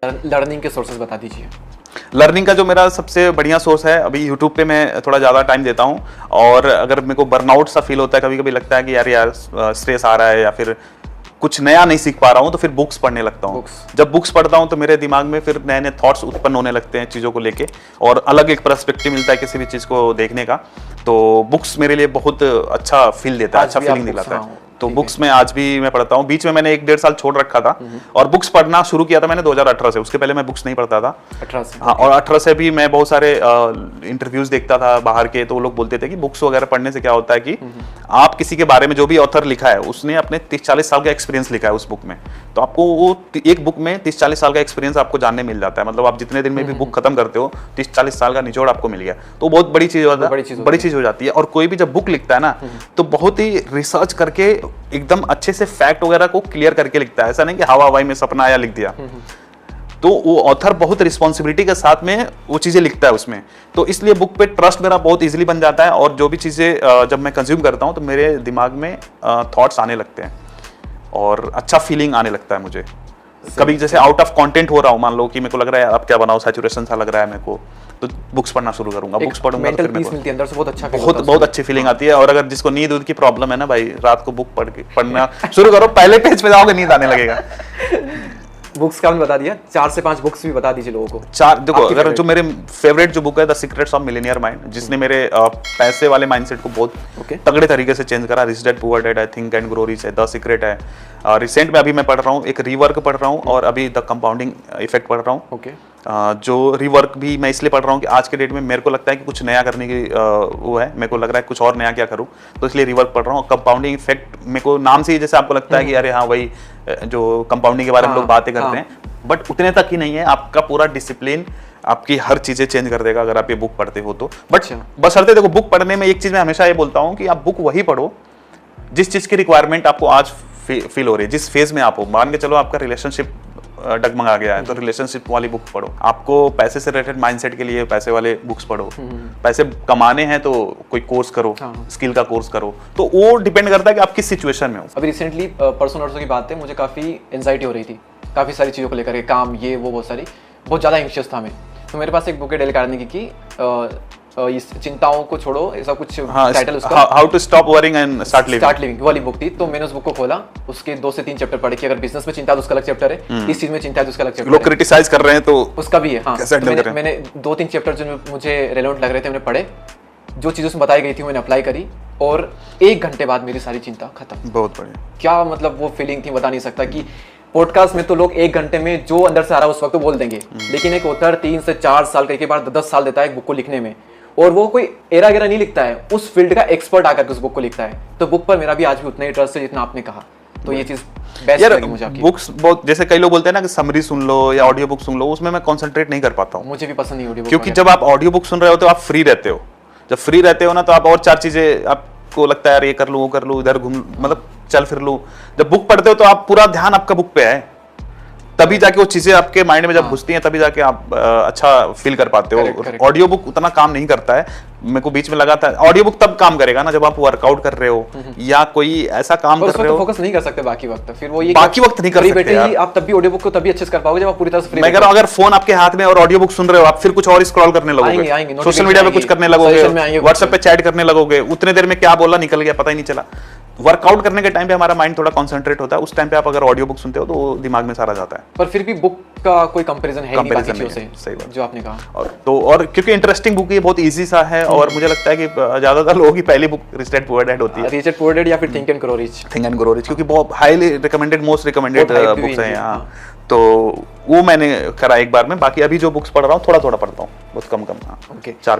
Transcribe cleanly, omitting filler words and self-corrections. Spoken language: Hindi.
लर्निंग के सोर्सेज बता दीजिए। लर्निंग का जो मेरा सबसे बढ़िया सोर्स है, अभी यूट्यूब पे मैं थोड़ा ज़्यादा टाइम देता हूँ। और अगर मेरे को बर्नआउट सा फील होता है, कभी कभी लगता है कि यार स्ट्रेस आ रहा है या फिर कुछ नया नहीं सीख पा रहा हूँ, तो फिर बुक्स पढ़ने लगता हूँ। जब बुक्स पढ़ता हूँ तो मेरे दिमाग में फिर नए नए थॉट्स उत्पन्न होने लगते हैं चीज़ों को लेके, और अलग एक पर्सपेक्टिव मिलता है किसी भी चीज़ को देखने का। तो बुक्स मेरे लिए बहुत अच्छा फील देता है, अच्छा फीलिंग दिलाता है। तो बुक्स में आज भी मैं पढ़ता हूँ। बीच में मैंने 1-1.5 साल छोड़ रखा था और बुक्स पढ़ना शुरू किया था मैंने 2018 से। उसके पहले मैं बुक्स नहीं पढ़ता था। 18 से? हाँ, और 18 से भी मैं बहुत सारे इंटरव्यूज देखता था बाहर के, तो वो लोग बोलते थे कि बुक्स वगैरह पढ़ने से क्या होता है कि आप किसी के बारे में, जो भी ऑथर लिखा है उसने अपने 30-40 साल का एक्सपीरियंस लिखा है उस बुक में, तो आपको वो एक बुक में 30-40 साल का एक्सपीरियंस आपको जानने मिल जाता है। मतलब आप जितने दिन में भी बुक खत्म करते हो 30-40 साल का निचोड़ आपको मिल गया, तो बहुत बड़ी चीज बड़ी चीज हो जाती है। और कोई भी जब बुक लिखता है ना, तो बहुत ही रिसर्च करके एकदम अच्छे से फैक्ट वगैरह को क्लियर करके लिखता है। ऐसा नहीं कि हवा हवाई में सपना आया लिख दिया। तो वो ऑथर बहुत रिस्पॉन्सिबिलिटी के साथ में वो चीजें लिखता है उसमें, तो इसलिए बुक पे ट्रस्ट मेरा बहुत इजीली बन जाता है। और जो भी चीजें जब मैं कंज्यूम करता हूँ तो मेरे दिमाग में थॉट्स आने लगते हैं और अच्छा फीलिंग आने लगता है मुझे। कभी जैसे आउट ऑफ कंटेंट हो रहा हूँ, मान लो कि मेरे को लग रहा है अब क्या बनाओ, सैचुरेशन सा लग रहा है मेरे को, तो बुक्स पढ़ना शुरू करूंगा। बुक्स पढ़ूंगा, मेंटल पीस मिलती है अंदर से, बहुत अच्छा, बहुत अच्छी फीलिंग आती है। और अगर जिसको नींद की प्रॉब्लम है ना भाई, रात को बुक पढ़ना शुरू करो, पहले पेज पे जाओगे नींद आने लगेगा। बुक्स का बता दिया, 4 से 5 बुक्स भी बता दीजिए लोगों को। 4 देखो, अगर जो मेरे फेवरेट जो बुक है the secrets of millionaire mind, जिसने मेरे पैसे वाले माइंडसेट को बहुत तगड़े तरीके से चेंज करा। रिच डैड पुअर डैड है, थिंक एंड ग्रो रिच है, द सीक्रेट है। रिसेंट में अभी मैं पढ़ रहा हूँ एक रीवर्क पढ़ रहा हूँ, और अभी द कंपाउंडिंग इफेक्ट पढ़ रहा हूँ। जो रिवर्क भी मैं इसलिए पढ़ रहा हूँ कि आज के डेट में मेरे को लगता है कि कुछ नया करने की वो है, मेरे को लग रहा है कुछ और नया क्या करूँ, तो इसलिए रिवर्क पढ़ रहा हूँ। कंपाउंडिंग इफेक्ट मेरे को नाम से ही जैसे आपको लगता है कि अरे हाँ वही जो कंपाउंडिंग के बारे में लोग बातें करते हैं, बट उतने तक ही नहीं है। आपका पूरा डिसिप्लिन, आपकी हर चीजें चेंज कर देगा अगर आप ये बुक पढ़ते हो तो। बट बशर्ते देखो, बुक पढ़ने में एक चीज मैं हमेशा ये बोलता हूँ कि आप बुक वही पढ़ो जिस चीज की रिक्वायरमेंट आपको आज फील हो रही है, जिस फेज में आप हो। मान के चलो आपका रिलेशनशिप डगमगा गया है, तो रिलेशनशिप वाली बुक पढ़ो। आपको पैसे से रिलेटेड माइंडसेट के लिए पैसे वाले बुक्स पढ़ो। पैसे कमाने हैं तो कोई कोर्स करो, स्किल का कोर्स करो। तो वो डिपेंड करता है कि आप किस सिचुएशन में हो। अभी रिसेंटली परसों नरसों की बात है, मुझे काफी एंजाइटी हो रही थी, काफी सारी चीजों को लेकर के, काम ये वो, बहुत सारी, बहुत ज्यादा एंशियस था मैं। तो मेरे पास एक बुक है डेल कार्नेगी की, इस चिंताओं को छोड़ो, ऐसा कुछ टाइटल उसका, how to stop worrying and start living वाली बुक थी। तो मैंने उस बुक को खोला, उसके 2 से 3 चैप्टर पढ़े कि अगर बिजनेस में चिंता है तो उसका अलग चैप्टर है, इस चीज में चिंता है तो उसका अलग चैप्टर है। लोग क्रिटिसाइज कर रहे हैं तो उसका भी है। हाँ, तो मैंने 2-3 चैप्टर जो मुझे रेलेवेंट लग रहे थे मैंने पढ़े, जो चीजें उसमें बताई गई थी मैंने अप्लाई करी, और 1 घंटे बाद मेरी सारी चिंता खत्म। बहुत बढ़िया। क्या मतलब वो फीलिंग थी, बता नहीं सकता। कि पॉडकास्ट में तो लोग 1 घंटे में जो अंदर से आ रहा है उस वक्त तो बोल देंगे, लेकिन एक ऑथर 3 से 4 साल, कई बार 10 साल देता है एक बुक को लिखने में, और वो कोई एरा गेरा नहीं लिखता है, उस फील्ड का एक्सपर्ट आकर के उस बुक को लिखता है। तो बुक पर मेरा भी आज भी उतना ही ट्रस्ट है जितना आपने कहा। तो ये चीज बेस्ट लगी मुझे आपकी। बुक्स बहुत, जैसे कई लोग बोलते हैं ना कि समरी सुन लो या ऑडियो बुक सुन लो, उसमें मैं कंसंट्रेट नहीं कर पाता हूँ। मुझे भी पसंद नहीं ऑडियो बुक, क्योंकि जब आप ऑडियो बुक सुन रहे हो तो आप फ्री रहते हो। जब फ्री रहते हो ना, तो आप और 4 चीजें आपको लगता है यार ये कर लूँ, वो कर लूँ, इधर घूम, मतलब चल फिर लूँ। जब बुक पढ़ते हो तो आप पूरा ध्यान आपका बुक पे है, तभी जाके वो चीजें आपके माइंड में जब घुसती हैं, तभी जाके आप अच्छा फील कर पाते हो। ऑडियो बुक उतना काम नहीं करता है। मेरे को बीच में लगा था ऑडियो बुक तब काम करेगा ना जब आप वर्कआउट कर रहे हो या कोई ऐसा काम कर रहे हो। फोकस नहीं कर सकते बाकी वक्त, फिर वो ये बाकी वक्त नहीं कर सकते यार। आप तब भी ऑडियो बुक को तभी अच्छे से कर पाओगे जब आप पूरी तरह से फ्री। मैं कह रहा हूं, अगर फोन आपके हाथ में और ऑडियो बुक सुन रहे हो, आप फिर कुछ और स्क्रॉल करने लगोगे, सोशल मीडिया पे कुछ करने लगोगे, व्हाट्सएप पे चैट करने लगोगे, उतने देर में क्या बोला निकल गया पता ही नहीं चला। वर्कआउट करने के टाइम पे हमारा माइंड थोड़ा कंसंट्रेट होता है, उस टाइम पे आप अगर ऑडियो बुक सुनते हो तो दिमाग में सारा जाता है। पर फिर भी बुक का कोई कंपैरिजन है नहीं बाकी चीजों से, सही बात जो आपने कहा। और क्योंकि इंटरेस्टिंग बुक ये बहुत इजी सा है, और मुझे लगता है कि ज्यादातर लोगों की पहली book rich dad poor dad होती है। रिच डैड पुअर डैड या फिर think and grow rich. Think and grow rich, क्योंकि बहुत highly recommended, most recommended books हैं यहाँ। तो वो मैंने करा एक बार में। बाकी अभी जो बुक्स पढ़ रहा हूँ थोड़ा थोड़ा पढ़ता हूँ, बहुत कम। हाँ, 4